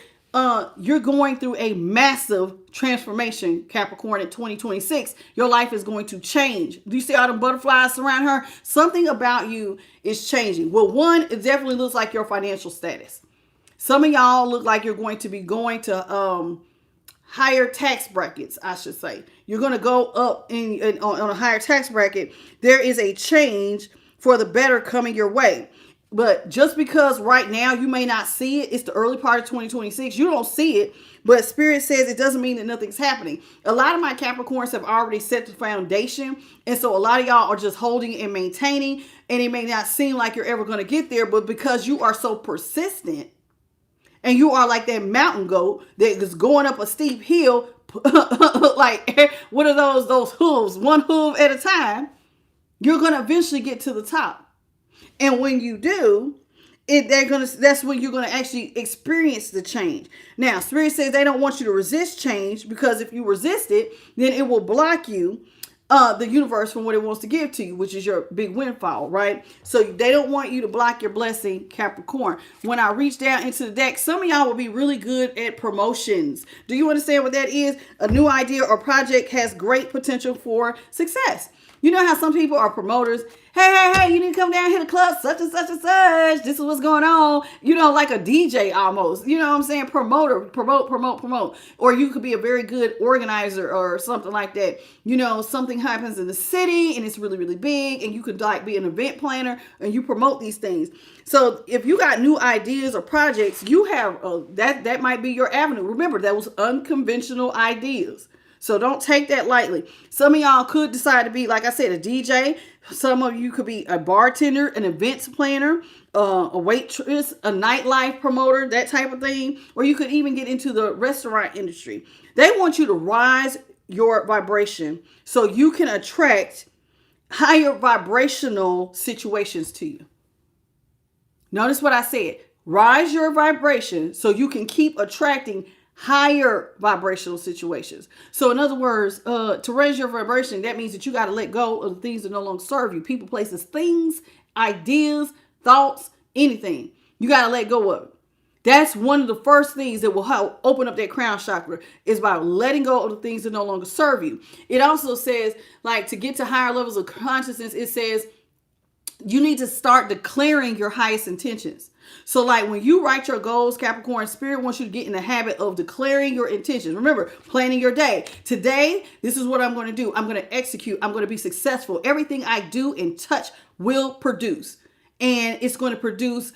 you're going through a massive transformation, Capricorn, in 2026. Your life is going to change. Do you see all the butterflies around her? Something about you is changing. Well, one, it definitely looks like your financial status. Some of y'all look like you're going to be going to higher tax brackets, I should say. You're going to go up on a higher tax bracket. There is a change for the better coming your way. But just because right now you may not see it, it's the early part of 2026. You don't see it, but Spirit says it doesn't mean that nothing's happening. A lot of my Capricorns have already set the foundation. And so a lot of y'all are just holding and maintaining. And it may not seem like you're ever going to get there, but because you are so persistent and you are like that mountain goat that is going up a steep hill, like what are those hooves, one hoof at a time, you're going to eventually get to the top. And when you do, that's when you're going to actually experience the change. Now, Spirit says they don't want you to resist change, because if you resist it, then it will block you, the universe, from what it wants to give to you, which is your big windfall, right? So they don't want you to block your blessing, Capricorn. When I reach down into the deck, some of y'all will be really good at promotions. Do you understand what that is? A new idea or project has great potential for success. You know how some people are promoters? Hey, you need to come down here to club such and such and such. This is what's going on. You know, like a DJ almost. You know what I'm saying? Promote. Or you could be a very good organizer or something like that. You know, something happens in the city and it's really, really big, and you could like be an event planner and you promote these things. So if you got new ideas or projects, you have that might be your avenue. Remember, that was unconventional ideas. So don't take that lightly. Some of y'all could decide to be, like I said, a DJ. Some of you could be a bartender, an events planner, a waitress, a nightlife promoter, that type of thing. Or you could even get into the restaurant industry. They want you to rise your vibration so you can attract higher vibrational situations to you. Notice what I said. Rise your vibration so you can keep attracting higher vibrational situations. So in other words, to raise your vibration, that means that you got to let go of the things that no longer serve you. People, places, things, ideas, thoughts, anything. You got to let go of it. That's one of the first things that will help open up that crown chakra, is by letting go of the things that no longer serve you. It also says, like, to get to higher levels of consciousness, it says you need to start declaring your highest intentions. So like when you write your goals, Capricorn, Spirit wants you to get in the habit of declaring your intentions. Remember, planning your day. Today, this is what I'm going to do. I'm going to execute. I'm going to be successful. Everything I do and touch will produce. And it's going to produce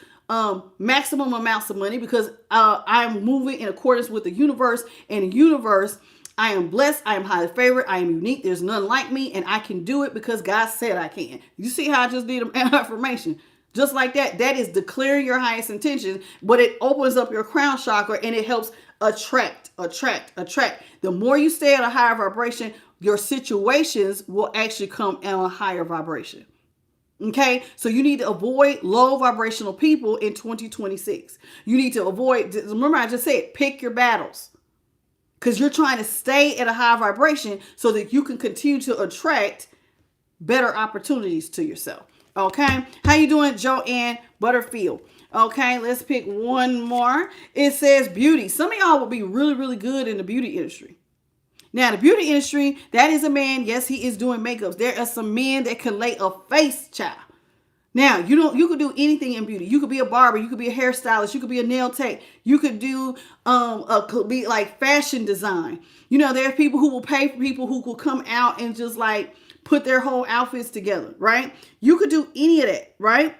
maximum amounts of money, because I'm moving in accordance with the universe. And the universe, I am blessed. I am highly favored. I am unique. There's none like me, and I can do it because God said I can. You see how I just did an affirmation? Just like that. That is declaring your highest intentions, but it opens up your crown chakra and it helps attract. The more you stay at a higher vibration, your situations will actually come at a higher vibration. Okay, so you need to avoid low vibrational people in 2026. You need to avoid, remember I just said, pick your battles. Because you're trying to stay at a high vibration so that you can continue to attract better opportunities to yourself. Okay, how you doing, Joanne Butterfield? Okay, let's pick one more. It says beauty. Some of y'all will be really, really good in the beauty industry. Now, the beauty industry, that is a man. Yes, he is doing makeups. There are some men that can lay a face, child. Now, you could do anything in beauty. You could be a barber. You could be a hairstylist. You could be a nail tech. You could do, could be like fashion design. You know, there are people who will pay for people who will come out and just like put their whole outfits together, right? You could do any of that, right?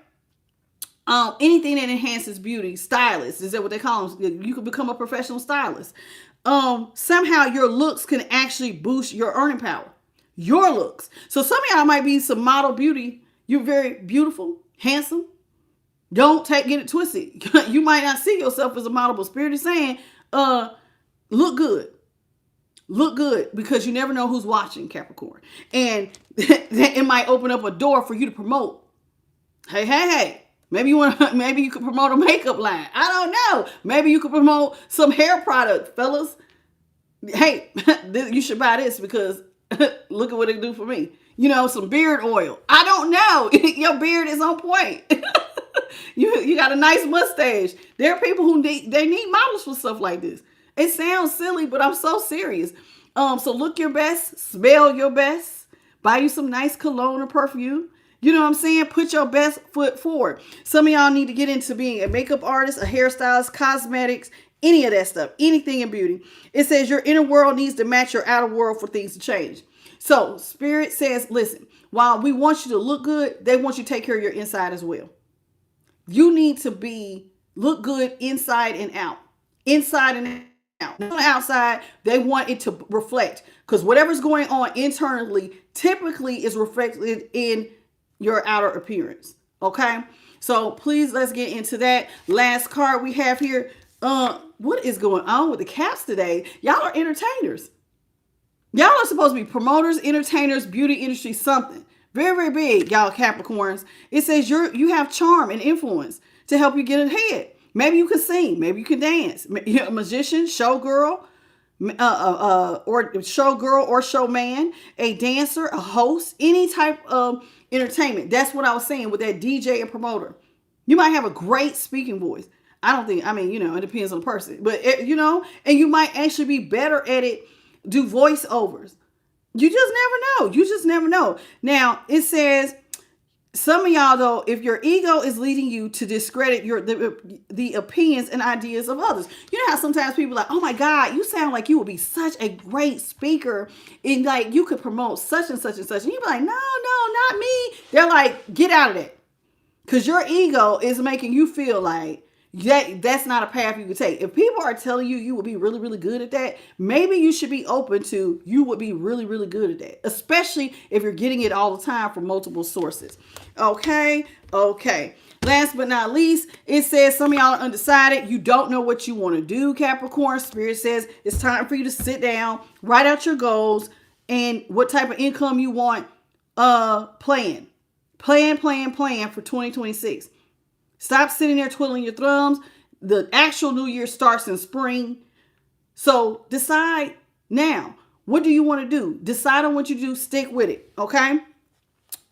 Anything that enhances beauty. Stylist, is that what they call them? You could become a professional stylist. Somehow your looks can actually boost your earning power. Your looks. So some of y'all might be some model beauty. You're very beautiful, handsome. Don't get it twisted. You might not see yourself as a model, but Spirit is saying, look good. Look good, because you never know who's watching, Capricorn. And it might open up a door for you to promote. Hey. Maybe you could promote a makeup line. I don't know. Maybe you could promote some hair product, fellas. Hey, you should buy this because look at what it do for me. You know, some beard oil. I don't know. Your beard is on point. You got a nice mustache. There are people who need models for stuff like this. It sounds silly, but I'm so serious. So look your best, smell your best, buy you some nice cologne or perfume. You know what I'm saying? Put your best foot forward. Some of y'all need to get into being a makeup artist, a hairstylist, cosmetics, any of that stuff, anything in beauty. It says your inner world needs to match your outer world for things to change. So Spirit says, listen, while we want you to look good, they want you to take care of your inside as well. You need to look good inside and out. Inside and out. Not on the outside, they want it to reflect. Because whatever's going on internally typically is reflected in your outer appearance. Okay, so please, let's get into that. Last card we have here. What is going on with the caps today? Y'all are entertainers. Y'all are supposed to be promoters, entertainers, beauty industry, something very, very big, y'all Capricorns. It says you have charm and influence to help you get ahead. Maybe you can sing, maybe you can dance. You're a magician, showgirl, or showman, a dancer, a host, any type of entertainment. That's what I was saying with that DJ and promoter. You might have a great speaking voice. It depends on the person, but and you might actually be better at it, do voiceovers. You just never know. Now it says, some of y'all though, if your ego is leading you to discredit the opinions and ideas of others. You know how sometimes people are like, oh my God, you sound like you would be such a great speaker and like you could promote such and such and such. And you be like, no, not me. They're like, get out of that. Because your ego is making you feel like That's not a path you could take. If people are telling you you would be really, really good at that, maybe you should be open to you would be really, really good at that, especially if you're getting it all the time from multiple sources. Okay. Last but not least, it says some of y'all are undecided. You don't know what you want to do, Capricorn. Spirit says it's time for you to sit down, write out your goals, and what type of income you want. Plan for 2026. Stop sitting there twiddling your thumbs. The actual new year starts in spring. So decide now. What do you want to do? Decide on what you do. Stick with it. Okay?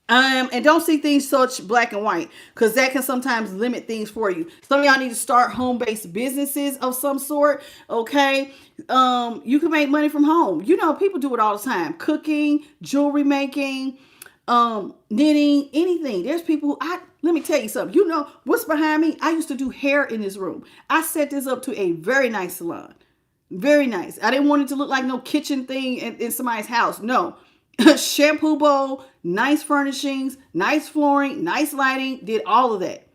And don't see things such black and white, because that can sometimes limit things for you. Some of y'all need to start home-based businesses of some sort. Okay? You can make money from home. You know, people do it all the time. Cooking, jewelry making, knitting, anything. There's people let me tell you something. You know what's behind me? I used to do hair in this room. I set this up to a very nice salon. Very nice. I didn't want it to look like no kitchen thing in somebody's house. No. Shampoo bowl, nice furnishings, nice flooring, nice lighting, did all of that.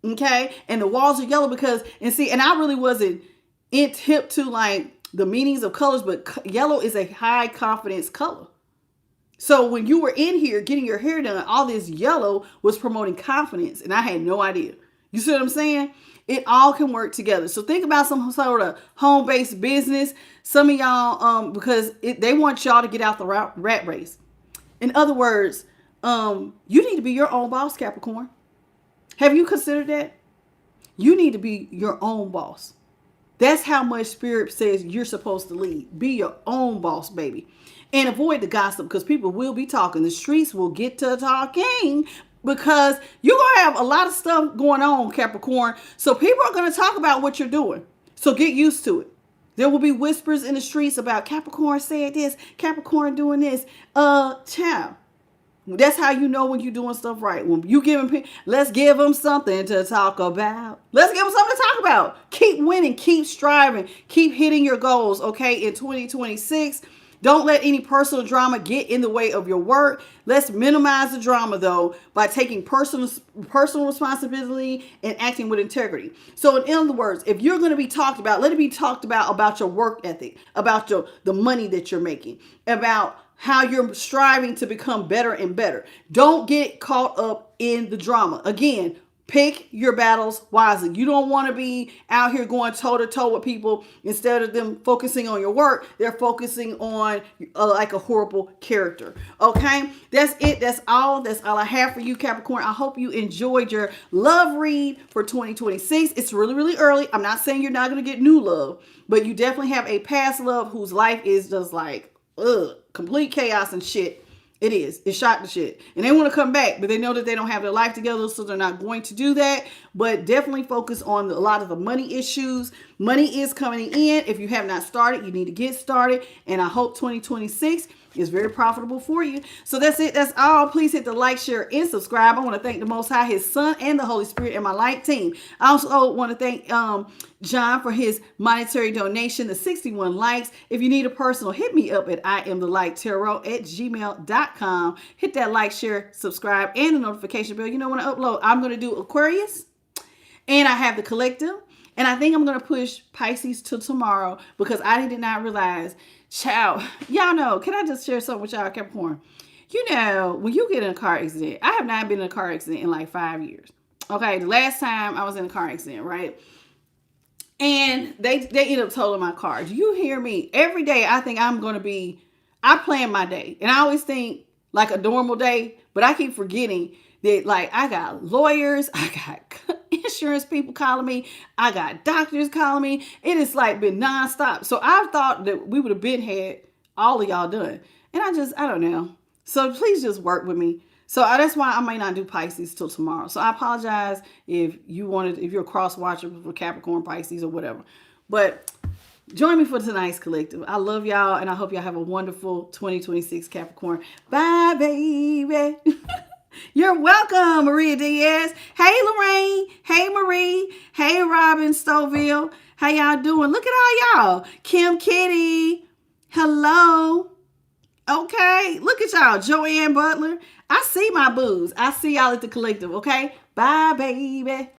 Okay? And the walls are yellow and I really wasn't hip to like the meanings of colors, but yellow is a high confidence color. So when you were in here getting your hair done, all this yellow was promoting confidence, and I had no idea. You see what I'm saying? It all can work together. So think about some sort of home-based business. Some of y'all, because they want y'all to get out the rat race. In other words, you need to be your own boss, Capricorn. Have you considered that? You need to be your own boss. That's how much Spirit says you're supposed to lead. Be your own boss, baby. And avoid the gossip, because people will be talking. The streets will get to talking, because you're going to have a lot of stuff going on, Capricorn. So people are going to talk about what you're doing. So get used to it. There will be whispers in the streets about Capricorn said this, Capricorn doing this. Child. That's how you know when you're doing stuff right. When you give them, let's give them something to talk about. Let's give them something to talk about. Keep winning, keep striving, keep hitting your goals, okay, in 2026. Don't let any personal drama get in the way of your work. Let's minimize the drama, though, by taking personal responsibility and acting with integrity. So in other words, if you're going to be talked about, let it be talked about your work ethic, about the money that you're making, about how you're striving to become better and better. Don't get caught up in the drama. Again, pick your battles wisely. You don't want to be out here going toe to toe with people. Instead of them focusing on your work, they're focusing on like a horrible character. Okay, that's it. That's all I have for you, Capricorn. I hope you enjoyed your love read for 2026. It's really, really early. I'm not saying you're not going to get new love, but you definitely have a past love whose life is just like complete chaos and shit. It is. It's shot to shit. And they want to come back, but they know that they don't have their life together, so they're not going to do that. But definitely focus on a lot of the money issues. Money is coming in. If you have not started, you need to get started. And I hope 2026 is very profitable for you. So that's it. That's all. Please hit the like, share, and subscribe. I want to thank the Most High, His Son, and the Holy Spirit, and my light team. I also want to thank John for his monetary donation, the 61 likes. If you need a personal, hit me up at iamthelighttarot@gmail.com. Hit that like, share, subscribe, and the notification bell. You know when I upload, I'm going to do Aquarius, and I have the collective, and I think I'm going to push Pisces to tomorrow, because I did not realize, child, y'all know, can I just share something with y'all, Capricorn? You know, when you get in a car accident, I have not been in a car accident in like 5 years. Okay, the last time I was in a car accident, right? And they end up totaling my car. Do you hear me? Every day I think I plan my day. And I always think like a normal day, but I keep forgetting that like I got lawyers, I got insurance people calling me, I got doctors calling me. It has like been nonstop. So I thought that we would have been had all of y'all done. And I don't know. So please just work with me. So that's why I may not do Pisces till tomorrow. So I apologize if you're a cross watcher for Capricorn, Pisces, or whatever. But join me for tonight's collective. I love y'all, and I hope y'all have a wonderful 2026 Capricorn. Bye, baby. You're welcome, Maria Diaz. Hey, Lorraine. Hey, Marie. Hey, Robin Stoville. How y'all doing? Look at all y'all. Kim Kitty. Hello. Okay. Look at y'all. Joanne Butler. I see my boos. I see y'all at the collective. Okay. Bye, baby.